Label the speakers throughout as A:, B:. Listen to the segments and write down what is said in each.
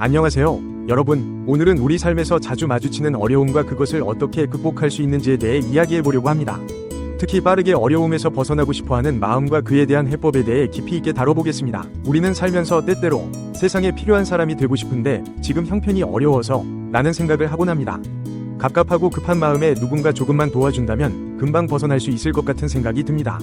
A: 안녕하세요. 여러분, 오늘은 우리 삶에서 자주 마주치는 어려움과 그것을 어떻게 극복할 수 있는지에 대해 이야기해 보려고 합니다. 특히 빠르게 어려움에서 벗어나고 싶어하는 마음과 그에 대한 해법에 대해 깊이 있게 다뤄보겠습니다. 우리는 살면서 때때로 세상에 필요한 사람이 되고 싶은데 지금 형편이 어려워서 라는 생각을 하곤 합니다. 갑갑하고 급한 마음에 누군가 조금만 도와준다면 금방 벗어날 수 있을 것 같은 생각이 듭니다.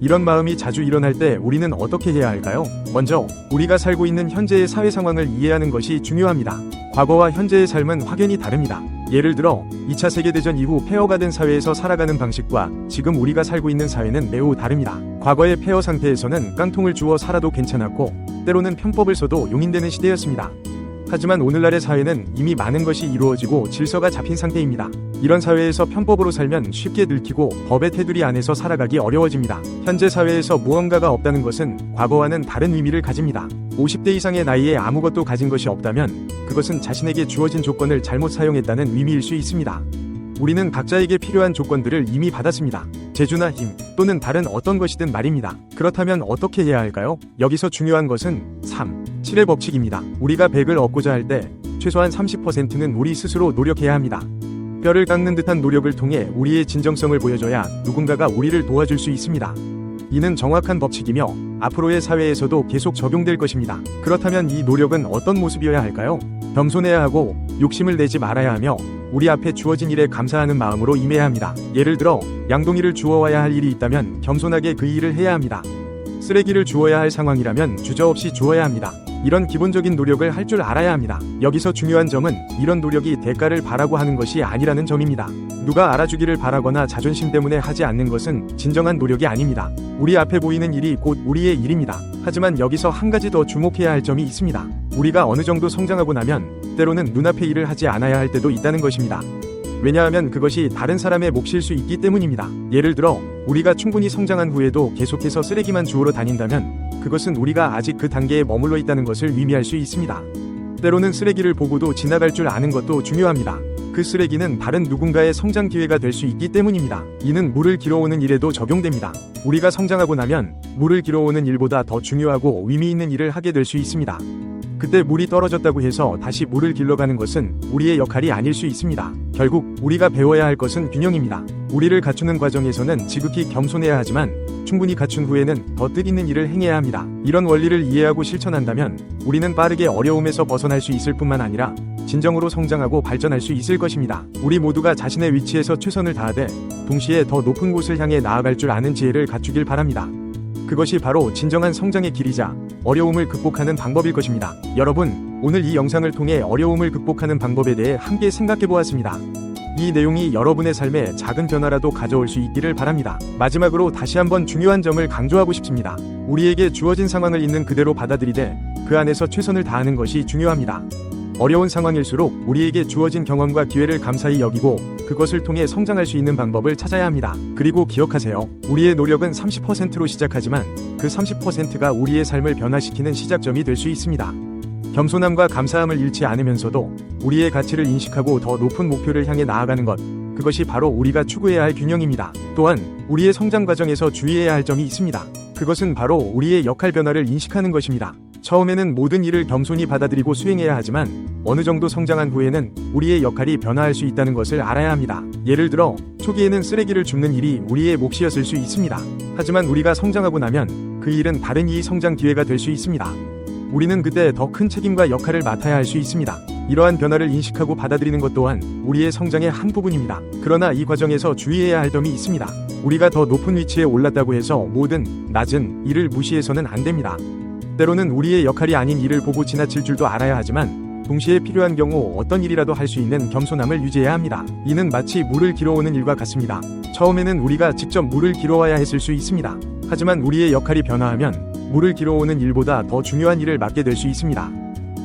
A: 이런 마음이 자주 일어날 때 우리는 어떻게 해야 할까요? 먼저 우리가 살고 있는 현재의 사회 상황을 이해하는 것이 중요합니다. 과거와 현재의 삶은 확연히 다릅니다. 예를 들어 2차 세계대전 이후 폐허가 된 사회에서 살아가는 방식과 지금 우리가 살고 있는 사회는 매우 다릅니다. 과거의 폐허 상태에서는 깡통을 주워 살아도 괜찮았고 때로는 편법을 써도 용인되는 시대였습니다. 하지만 오늘날의 사회는 이미 많은 것이 이루어지고 질서가 잡힌 상태입니다. 이런 사회에서 편법으로 살면 쉽게 늙히고 법의 테두리 안에서 살아가기 어려워집니다. 현재 사회에서 무언가가 없다는 것은 과거와는 다른 의미를 가집니다. 50대 이상의 나이에 아무것도 가진 것이 없다면 그것은 자신에게 주어진 조건을 잘못 사용했다는 의미일 수 있습니다. 우리는 각자에게 필요한 조건들을 이미 받았습니다. 재주나 힘 또는 다른 어떤 것이든 말입니다. 그렇다면 어떻게 해야 할까요? 여기서 중요한 것은 3, 7의 법칙입니다. 우리가 100을 얻고자 할 때 최소한 30%는 우리 스스로 노력해야 합니다. 뼈를 깎는 듯한 노력을 통해 우리의 진정성을 보여줘야 누군가가 우리를 도와줄 수 있습니다. 이는 정확한 법칙이며 앞으로의 사회에서도 계속 적용될 것입니다. 그렇다면 이 노력은 어떤 모습이어야 할까요? 겸손해야 하고 욕심을 내지 말아야 하며 우리 앞에 주어진 일에 감사하는 마음으로 임해야 합니다. 예를 들어 양동이를 주워와야 할 일이 있다면 겸손하게 그 일을 해야 합니다. 쓰레기를 주워야 할 상황이라면 주저없이 주워야 합니다. 이런 기본적인 노력을 할 줄 알아야 합니다. 여기서 중요한 점은 이런 노력이 대가를 바라고 하는 것이 아니라는 점입니다. 누가 알아주기를 바라거나 자존심 때문에 하지 않는 것은 진정한 노력이 아닙니다. 우리 앞에 보이는 일이 곧 우리의 일입니다. 하지만 여기서 한 가지 더 주목해야 할 점이 있습니다. 우리가 어느 정도 성장하고 나면 때로는 눈앞의 일을 하지 않아야 할 때도 있다는 것입니다. 왜냐하면 그것이 다른 사람의 몫일 수 있기 때문입니다. 예를 들어 우리가 충분히 성장한 후에도 계속해서 쓰레기만 주우러 다닌다면 그것은 우리가 아직 그 단계에 머물러 있다는 것을 의미할 수 있습니다. 때로는 쓰레기를 보고도 지나갈 줄 아는 것도 중요합니다. 그 쓰레기는 다른 누군가의 성장 기회가 될 수 있기 때문입니다. 이는 물을 길어오는 일에도 적용됩니다. 우리가 성장하고 나면 물을 길어오는 일보다 더 중요하고 의미 있는 일을 하게 될 수 있습니다. 그때 물이 떨어졌다고 해서 다시 물을 길러가는 것은 우리의 역할이 아닐 수 있습니다. 결국 우리가 배워야 할 것은 균형입니다. 우리를 갖추는 과정에서는 지극히 겸손해야 하지만 충분히 갖춘 후에는 더 뜻있는 일을 행해야 합니다. 이런 원리를 이해하고 실천한다면 우리는 빠르게 어려움에서 벗어날 수 있을 뿐만 아니라 진정으로 성장하고 발전할 수 있을 것입니다. 우리 모두가 자신의 위치에서 최선을 다하되 동시에 더 높은 곳을 향해 나아갈 줄 아는 지혜를 갖추길 바랍니다. 그것이 바로 진정한 성장의 길이자 어려움을 극복하는 방법일 것입니다. 여러분, 오늘 이 영상을 통해 어려움을 극복하는 방법에 대해 함께 생각해 보았습니다. 이 내용이 여러분의 삶에 작은 변화라도 가져올 수 있기를 바랍니다. 마지막으로 다시 한번 중요한 점을 강조하고 싶습니다. 우리에게 주어진 상황을 있는 그대로 받아들이되 그 안에서 최선을 다하는 것이 중요합니다. 어려운 상황일수록 우리에게 주어진 경험과 기회를 감사히 여기고 그것을 통해 성장할 수 있는 방법을 찾아야 합니다. 그리고 기억하세요. 우리의 노력은 30%로 시작하지만 그 30%가 우리의 삶을 변화시키는 시작점이 될 수 있습니다. 겸손함과 감사함을 잃지 않으면서도 우리의 가치를 인식하고 더 높은 목표를 향해 나아가는 것, 그것이 바로 우리가 추구해야 할 균형입니다. 또한 우리의 성장 과정에서 주의해야 할 점이 있습니다. 그것은 바로 우리의 역할 변화를 인식하는 것입니다. 처음에는 모든 일을 겸손히 받아들이고 수행해야 하지만 어느 정도 성장한 후에는 우리의 역할이 변화할 수 있다는 것을 알아야 합니다. 예를 들어 초기에는 쓰레기를 줍는 일이 우리의 몫이었을 수 있습니다. 하지만 우리가 성장하고 나면 그 일은 다른 이의 성장 기회가 될 수 있습니다. 우리는 그때 더 큰 책임과 역할을 맡아야 할 수 있습니다. 이러한 변화를 인식하고 받아들이는 것 또한 우리의 성장의 한 부분입니다. 그러나 이 과정에서 주의해야 할 점이 있습니다. 우리가 더 높은 위치에 올랐다고 해서 모든 낮은 일을 무시해서는 안 됩니다. 때로는 우리의 역할이 아닌 일을 보고 지나칠 줄도 알아야 하지만 동시에 필요한 경우 어떤 일이라도 할 수 있는 겸손함을 유지해야 합니다. 이는 마치 물을 길어오는 일과 같습니다. 처음에는 우리가 직접 물을 길어와야 했을 수 있습니다. 하지만 우리의 역할이 변화하면 물을 길어오는 일보다 더 중요한 일을 맡게 될 수 있습니다.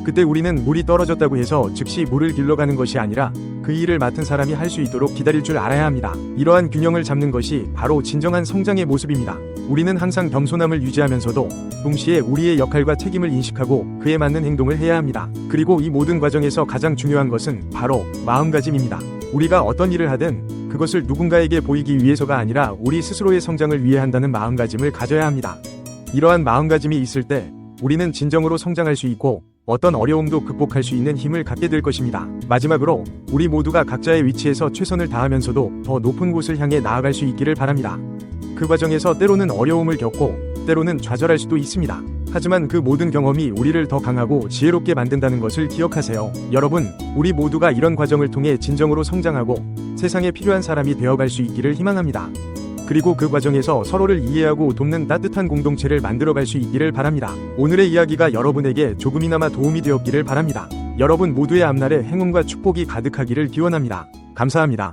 A: 그때 우리는 물이 떨어졌다고 해서 즉시 물을 길러가는 것이 아니라 그 일을 맡은 사람이 할 수 있도록 기다릴 줄 알아야 합니다. 이러한 균형을 잡는 것이 바로 진정한 성장의 모습입니다. 우리는 항상 겸손함을 유지하면서도 동시에 우리의 역할과 책임을 인식하고 그에 맞는 행동을 해야 합니다. 그리고 이 모든 과정에서 가장 중요한 것은 바로 마음가짐입니다. 우리가 어떤 일을 하든 그것을 누군가에게 보이기 위해서가 아니라 우리 스스로의 성장을 위해 한다는 마음가짐을 가져야 합니다. 이러한 마음가짐이 있을 때 우리는 진정으로 성장할 수 있고 어떤 어려움도 극복할 수 있는 힘을 갖게 될 것입니다. 마지막으로 우리 모두가 각자의 위치에서 최선을 다하면서도 더 높은 곳을 향해 나아갈 수 있기를 바랍니다. 그 과정에서 때로는 어려움을 겪고 때로는 좌절할 수도 있습니다. 하지만 그 모든 경험이 우리를 더 강하고 지혜롭게 만든다는 것을 기억하세요. 여러분, 우리 모두가 이런 과정을 통해 진정으로 성장하고 세상에 필요한 사람이 되어갈 수 있기를 희망합니다. 그리고 그 과정에서 서로를 이해하고 돕는 따뜻한 공동체를 만들어갈 수 있기를 바랍니다. 오늘의 이야기가 여러분에게 조금이나마 도움이 되었기를 바랍니다. 여러분 모두의 앞날에 행운과 축복이 가득하기를 기원합니다. 감사합니다.